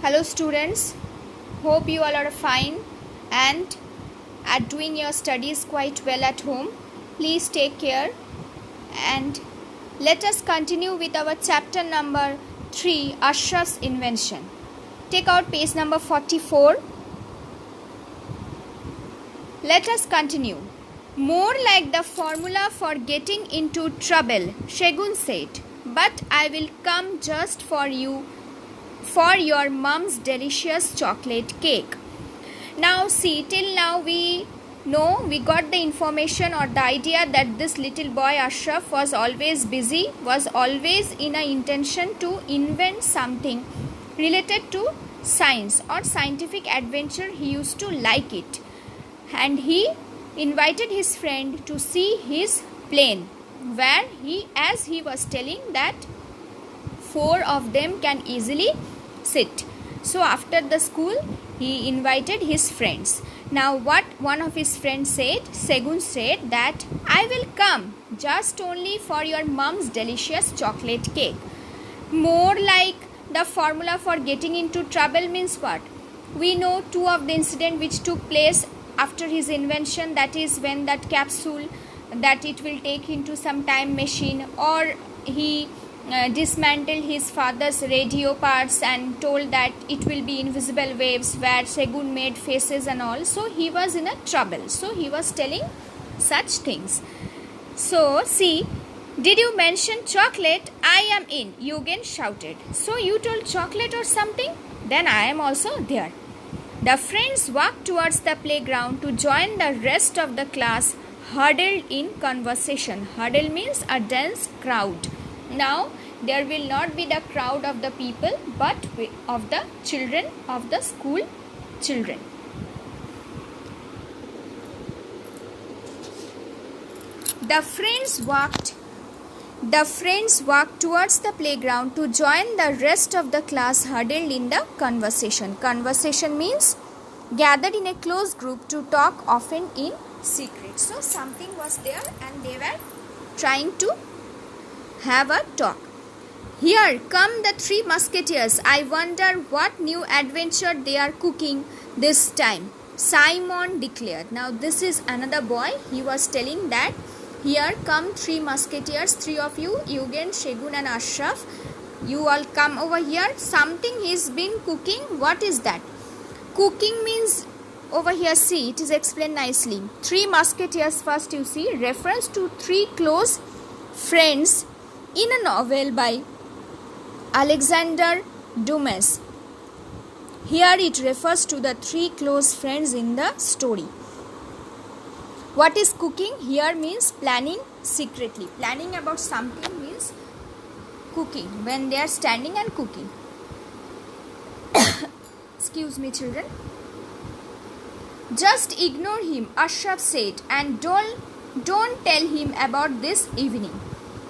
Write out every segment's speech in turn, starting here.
Hello students, hope you all are fine and are doing your studies quite well at home. Please take care and let us continue with our chapter number 3, Ashraf's invention. Take out page number 44. Let us continue. More like the formula for getting into trouble, Segun said, but I will come just for you for your mom's delicious chocolate cake. Now see, till now we got the information or the idea that this little boy Ashraf was always busy, was always in a intention to invent something related to science or scientific adventure. He used to like it, and he invited his friend to see his plane, where as he was telling that 4 of them can easily sit. So after the school he invited his friends. Now what one of his friends said, Segun said that I will come just only for your mom's delicious chocolate cake. More like the formula for getting into trouble means what? We know 2 of the incident which took place after his invention, that is when that capsule that it will take into some time machine, or he dismantled his father's radio parts and told that it will be invisible waves, where Segun made faces and all. So he was in a trouble, so he was telling such things. So see, did you mention chocolate? I am in, Eugen shouted. So you told chocolate or something? Then I am also there. The friends walked towards the playground to join the rest of the class huddled in conversation. Huddle means a dense crowd. Now there will not be the crowd of the people, but of the children, of the school children. The friends walked towards the playground to join the rest of the class huddled in the conversation. Conversation means gathered in a close group to talk, often in secret. So something was there and they were trying to have a talk. Here come the 3 musketeers. I wonder what new adventure they are cooking this time, Simon declared. Now this is another boy. He was telling that here come 3 musketeers, 3 of you, Eugen, Segun and Ashraf. You all come over here. Something he's been cooking. What is that? Cooking means, over here see, it is explained nicely. 3 musketeers, first you see, reference to 3 close friends in a novel by Alexander Dumas. Here it refers to the 3 close friends in the story. What is cooking? Here means planning secretly. Planning about something means cooking, when they are standing and cooking. Excuse me, children. Just ignore him, Ashraf said, and don't tell him about this evening.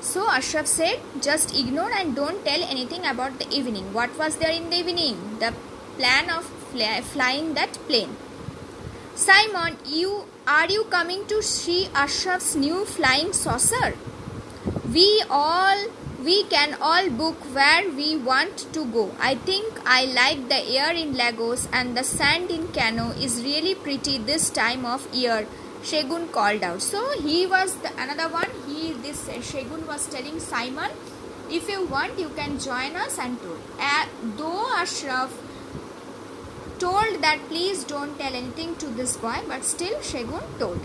So Ashraf said, just ignore and don't tell anything about the evening. What was there in the evening? The plan of flying that plane. Simon, are you coming to see Ashraf's new flying saucer? We can all book where we want to go. I think I like the air in Lagos, and the sand in Kano is really pretty this time of year, Segun called out. So he was another one. Segun was telling Simon, if you want you can join us, and told. Though Ashraf told that please don't tell anything to this boy, but still Segun told.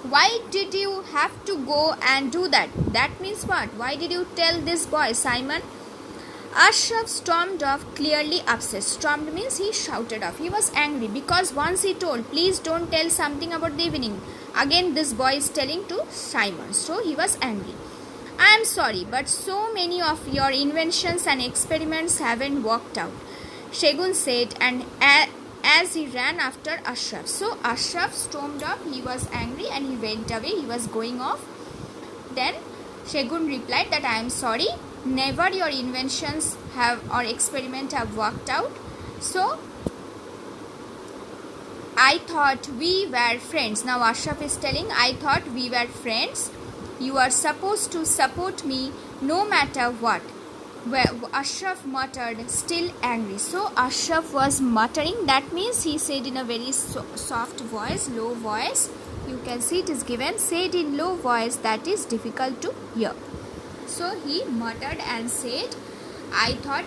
Why did you have to go and do that? That means what? Why did you tell this boy, Simon? Ashraf stormed off, clearly upset. Stormed means he shouted off. He was angry because once he told, please don't tell something about the evening. Again this boy is telling to Simon. So he was angry. I am sorry, but so many of your inventions and experiments haven't worked out, Segun said, and as he ran after Ashraf. So Ashraf stormed off. He was angry and he went away. He was going off. Then Segun replied that I am sorry. Never your inventions or experiment have worked out. So I thought we were friends. Now Ashraf is telling, I thought we were friends. You are supposed to support me no matter what. Ashraf muttered, still angry. So Ashraf was muttering. That means he said in a very soft voice, low voice. You can see it is given. Said in low voice that is difficult to hear. So he muttered and said, I thought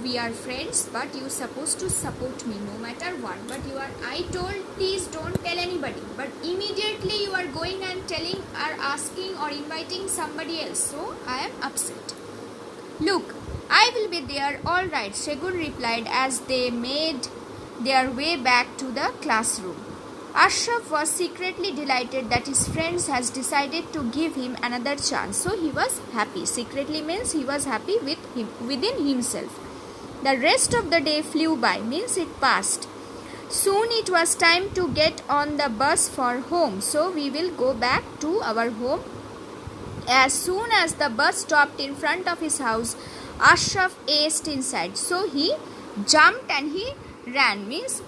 we are friends, but you supposed to support me no matter what. But I told, please don't tell anybody. But immediately you are going and telling or asking or inviting somebody else. So I am upset. Look, I will be there, all right, Segun replied as they made their way back to the classroom. Ashraf was secretly delighted that his friends has decided to give him another chance. So he was happy. Secretly means he was happy within himself. The rest of the day flew by, means it passed. Soon it was time to get on the bus for home. So we will go back to our home. As soon as the bus stopped in front of his house, Ashraf aced inside. So he jumped and he ran. Means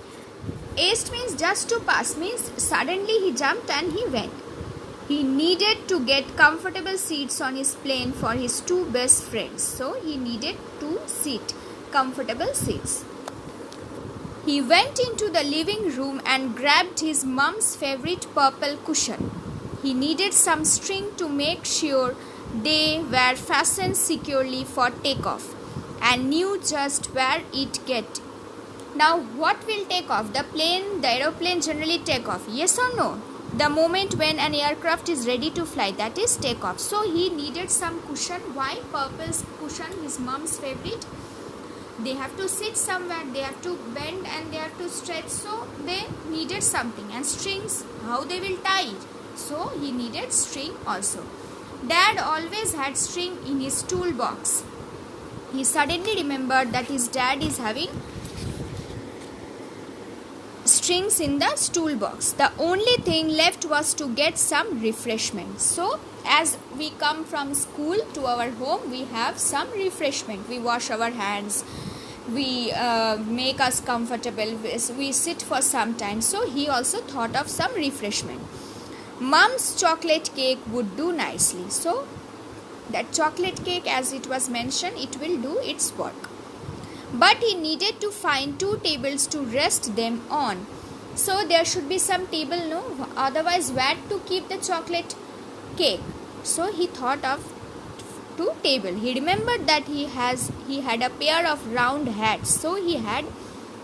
aced means just to pass. Means suddenly he jumped and he went. He needed to get comfortable seats on his plane for his two best friends. So he needed to sit comfortable seats. He went into the living room and grabbed his mom's favorite purple cushion. He needed some string to make sure they were fastened securely for takeoff and knew just where it get. Now what will take off? The aeroplane generally take off. Yes or no? The moment when an aircraft is ready to fly, that is take off. So he needed some cushion. Why? Purple cushion, his mom's favorite. They have to sit somewhere, they have to bend and they have to stretch. So they needed something. And strings, how they will tie it? So he needed string also. Dad always had string in his toolbox. He suddenly remembered that his dad is having strings in the toolbox. The only thing left was to get some refreshment. So as we come from school to our home, we have some refreshment. We wash our hands, we make us comfortable, we sit for some time. So he also thought of some refreshment. Mom's chocolate cake would do nicely. So that chocolate cake, as it was mentioned, it will do its work. But he needed to find 2 tables to rest them on. So there should be some table, no? Otherwise, where to keep the chocolate cake? So he thought of 2 tables. He remembered that he had a pair of round hats. So he had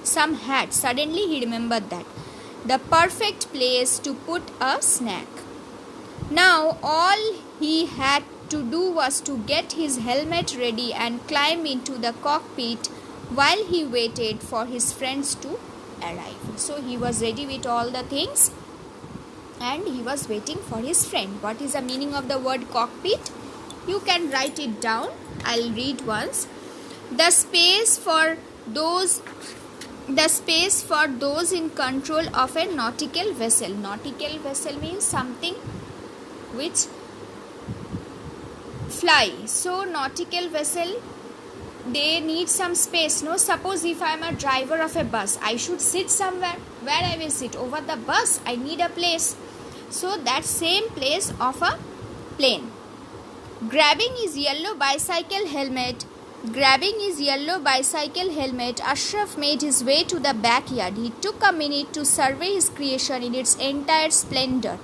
some hats. Suddenly he remembered that. The perfect place to put a snack. Now all he had to do was to get his helmet ready and climb into the cockpit while he waited for his friends to arrive. So he was ready with all the things and he was waiting for his friend. What is the meaning of the word cockpit? You can write it down. I'll read once. The space for those in control of a nautical vessel. Nautical vessel means something which fly. So nautical vessel, they need some space. No, suppose if I am a driver of a bus, I should sit somewhere. Where I will sit? Over the bus. I need a place. So that same place of a plane. Grabbing his yellow bicycle helmet, Ashraf made his way to the backyard. He took a minute to survey his creation in its entire splendor.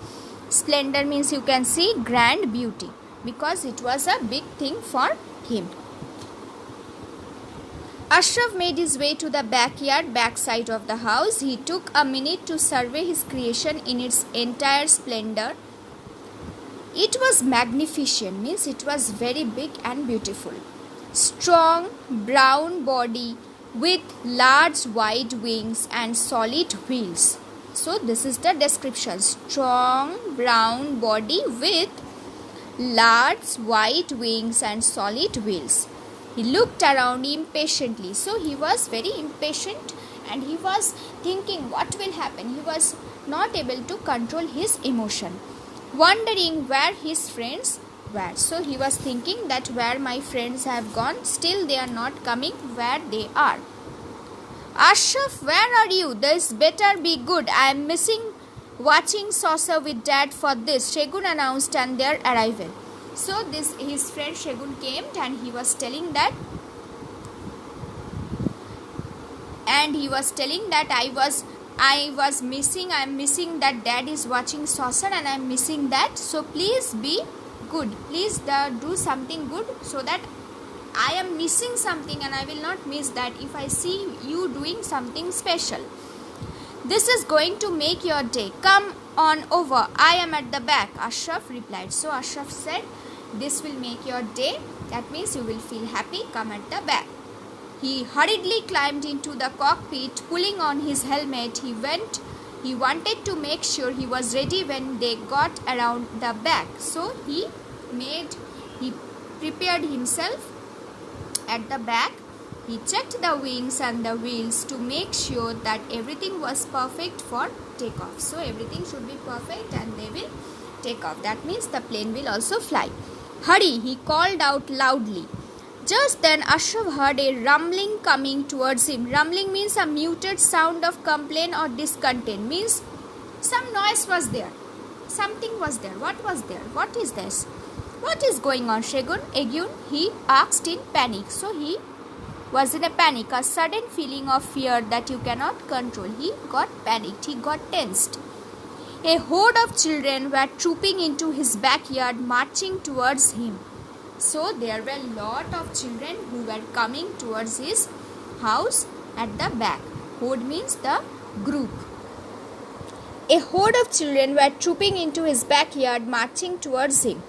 Splendor means, you can see, grand beauty, because it was a big thing for him. Ashraf made his way to the backside of the house. He took a minute to survey his creation in its entire splendor. It was magnificent, means it was very big and beautiful. Strong brown body with large wide wings and solid wheels. So this is the description. Strong brown body with large wide wings and solid wheels. He looked around impatiently. So he was very impatient and he was thinking what will happen. He was not able to control his emotion, wondering where his friends were. So he was thinking that where my friends have gone, still they are not coming where they are. Ashraf, where are you? This better be good. I am missing watching Saucer with Dad for this, Segun announced on their arrival. So his friend Segun came and he was telling that I'm missing that dad is watching saucer and I'm missing that, so please be good, please do something good, so that I am missing something and I will not miss that if I see you doing something special. This is going to make your day. Come on over, I am at the back, Ashraf replied. So Ashraf said, this will make your day, that means you will feel happy, come at the back. He hurriedly climbed into the cockpit, pulling on his helmet. He wanted to make sure he was ready when they got around the back. So he prepared himself at the back. He checked the wings and the wheels to make sure that everything was perfect for takeoff. So everything should be perfect and they will take off. That means the plane will also fly. Hurry, he called out loudly. Just then Ashraf heard a rumbling coming towards him. Rumbling means a muted sound of complaint or discontent. Means some noise was there. Something was there. What was there? What is this? What is going on, Segun? Egun, he asked in panic. So he was in a panic, a sudden feeling of fear that you cannot control. He got panicked. He got tensed. A horde of children were trooping into his backyard, marching towards him. So there were a lot of children who were coming towards his house at the back. Horde means the group. A horde of children were trooping into his backyard, marching towards him.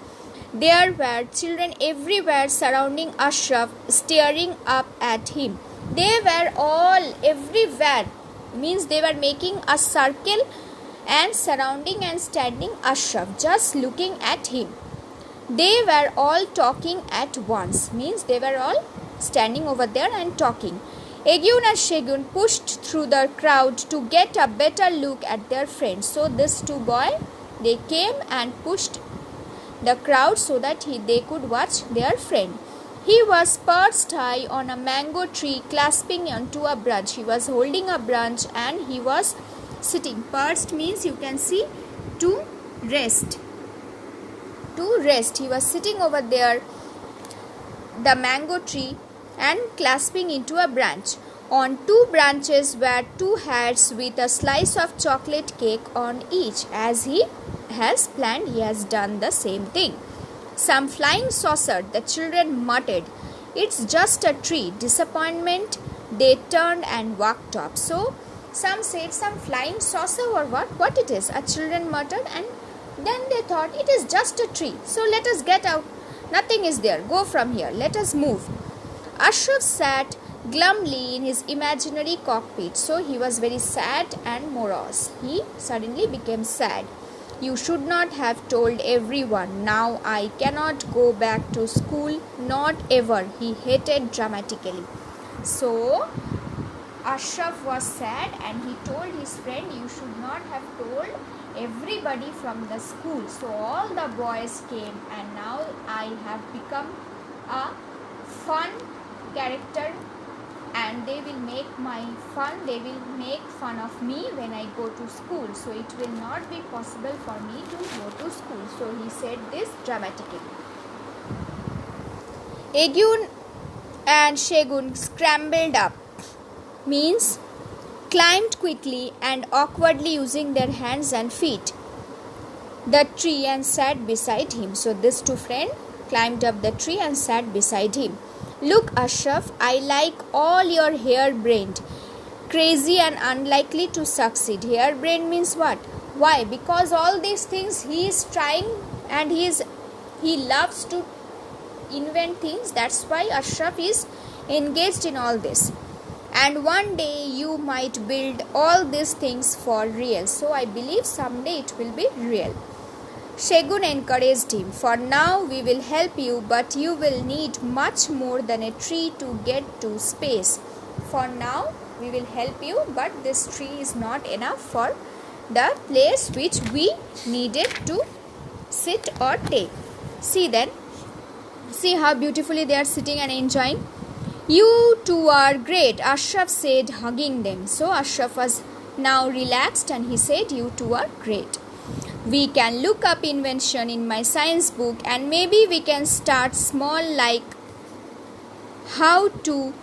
There were children everywhere surrounding Ashraf, staring up at him. They were all everywhere. Means they were making a circle and surrounding and standing Ashraf, just looking at him. They were all talking at once. Means they were all standing over there and talking. Egun and Segun pushed through the crowd to get a better look at their friends. So these two boys, they came and pushed the crowd so that they could watch their friend. He was perched high on a mango tree, clasping onto a branch. He was holding a branch and he was sitting. Perched means you can see to rest. To rest. He was sitting over there, the mango tree, and clasping into a branch. On two branches were two hats with a slice of chocolate cake on each. As he has planned, he has done the same thing. Some flying saucer, the children muttered. It's just a tree. Disappointment, they turned and walked off. So some said some flying saucer or what it is. A children muttered, and then they thought it is just a tree. So let us get out. Nothing is there. Go from here. Let us move. Ashraf sat glumly in his imaginary cockpit. So he was very sad and morose. He suddenly became sad. You should not have told everyone. Now I cannot go back to school. Not ever. He hated dramatically. So Ashraf was sad and he told his friend, you should not have told everybody from the school. So all the boys came and now I have become a fun character and they will make fun of me when I go to school. So it will not be possible for me to go to school. So he said this dramatically. Egun and Segun scrambled up. Means climbed quickly and awkwardly using their hands and feet the tree and sat beside him. So these two friends climbed up the tree and sat beside him. Look, Ashraf, I like all your harebrained, crazy and unlikely to succeed. Harebrained means what? Why? Because all these things he is trying and he loves to invent things. That's why Ashraf is engaged in all this. And one day you might build all these things for real. So I believe someday it will be real. Segun encouraged him. For now we will help you, but you will need much more than a tree to get to space. For now we will help you, but this tree is not enough for the place which we needed to sit or take. See how beautifully they are sitting and enjoying. You two are great, Ashraf said, hugging them. So Ashraf was now relaxed and he said, you two are great. We can look up invention in my science book, and maybe we can start small, like how to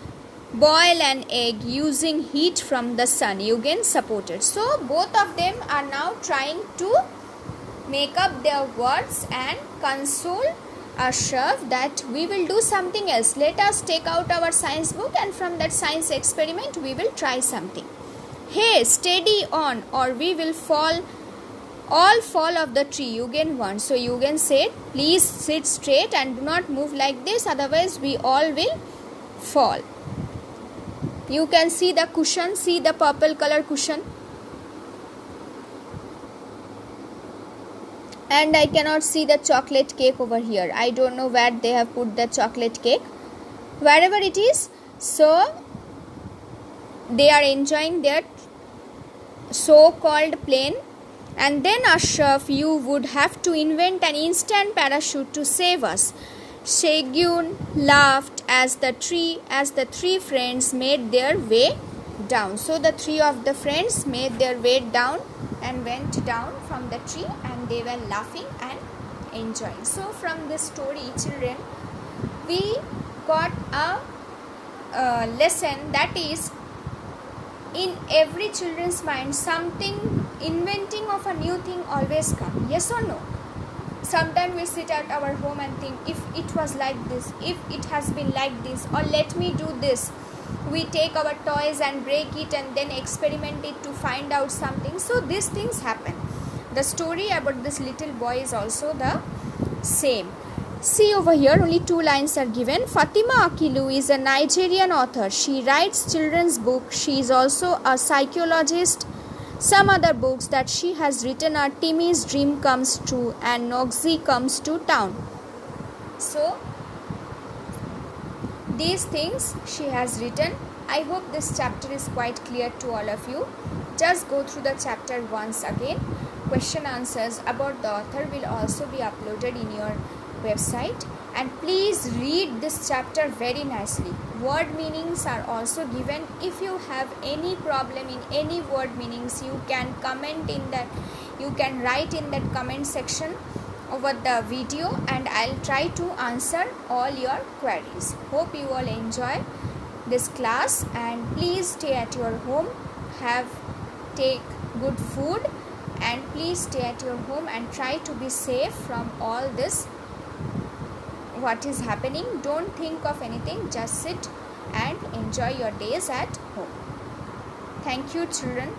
boil an egg using heat from the sun. Yugen supported. So both of them are now trying to make up their words and console Ashraf that we will do something else. Let us take out our science book, and from that science experiment we will try something. Hey, steady on, or we will all fall off the tree, Yugen warned. So Yugen said, please sit straight and do not move like this, otherwise we all will fall. You can see the cushion, see the purple color cushion. And I cannot see the chocolate cake over here. I don't know where they have put the chocolate cake. Wherever it is, so they are enjoying their so-called plane. And then, Ashraf, you would have to invent an instant parachute to save us. Segun laughed as the three friends made their way down. So the three of the friends made their way down and went down from the tree, and they were laughing and enjoying. So from this story, children, we got a lesson, that is, in every children's mind, something inventing of a new thing always come. Yes or no? Sometimes we sit at our home and think, if it was like this, if it has been like this, or let me do this. We take our toys and break it and then experiment it to find out something. So these things happen. The story about this little boy is also the same. See over here, only 2 lines are given. Fatima Akilu is a Nigerian author. She writes children's books. She is also a psychologist. Some other books that she has written are Timmy's Dream Comes True and Noxie Comes to Town. So these things she has written. I hope this chapter is quite clear to all of you. Just go through the chapter once again. Question answers about the author will also be uploaded in your website, and please read this chapter very nicely. Word meanings are also given. If you have any problem in any word meanings, you can comment in that, you can write in that comment section over the video, and I'll try to answer all your queries. Hope you all enjoy this class, and please stay at your home, take good food, and please stay at your home and try to be safe from all this what is happening. Don't think of anything, just sit and enjoy your days at home. Thank you, children.